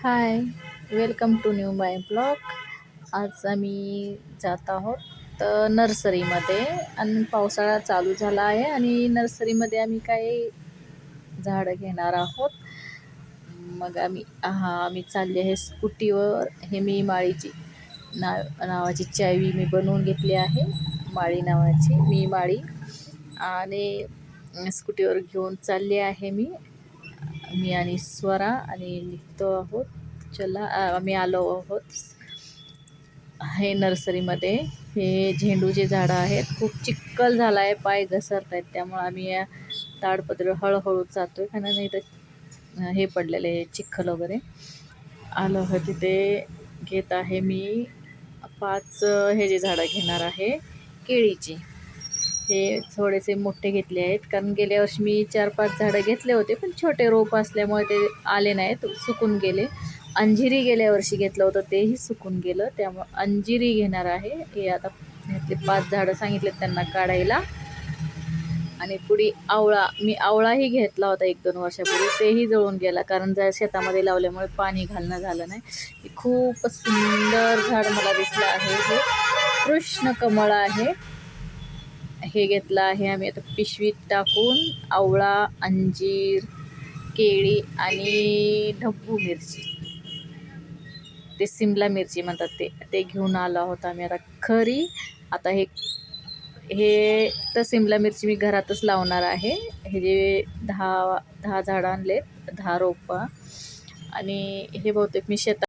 High, welcome to new my blog. आज आम्ही जात आहोत नर्सरीमध्ये आणि पावसाळा चालू झाला आहे आणि नर्सरीमध्ये आम्ही काही झाडं घेणार आहोत. मग आम्ही चालले आहे स्कूटीवर. हे मी माळीची नावाची चावी मी बनवून घेतली आहे. माळी नावाची मी माळी आणि स्कूटीवर घेऊन चालले आहे मी आणि स्वरा आणि निघतो आहोत. चला आम्ही आलो आहोत हे नर्सरीमध्ये. हे झेंडूचे झाडं आहेत. खूप चिखल झाला आहे, पाय घसरत आहेत, त्यामुळे आम्ही या ताडपत्र हळूहळू जातो आहे, कारण नाही तर हे पडलेले चिखल वगैरे आलं आहे. तिथे घेत आहे मी 5 हे जे झाडं घेणार आहे केळीची. हे थोडेसे मोठे घेतले आहेत, कारण गेल्या वर्षी मी 4-5 झाडं घेतले होते, पण छोटे रोप असल्यामुळे ते आले नाहीत, सुकून गेले. अंजिरी गेल्या वर्षी घेतलं होतं, तेही सुकून गेलं, त्यामुळं अंजिरी घेणार आहे. हे आता ह्यातले 5 झाडं सांगितलेत त्यांना काढायला. आणि पुढे मी आवळाही घेतला होता 1-2 वर्षापूर्वी, तेही जळून गेला, कारण शेतामध्ये लावल्यामुळे पाणी घालणं झालं नाही. हे खूपच सुंदर झाड मला दिसलं आहे. हे कृष्ण कमळ आहे. हे घेतलं आहे आम्ही आता पिशवीत टाकून. आवळा, अंजीर, केळी आणि ढब्बू मिरची, ते सिमला मिरची म्हणतात, ते घेऊन आलो आहोत आम्ही आता खरी. आता हे हे तर सिमला मिरची मी घरातच लावणार आहे. हे जे 10 झाडं आणले, 10 रोपं, आणि हे बहुतेक मी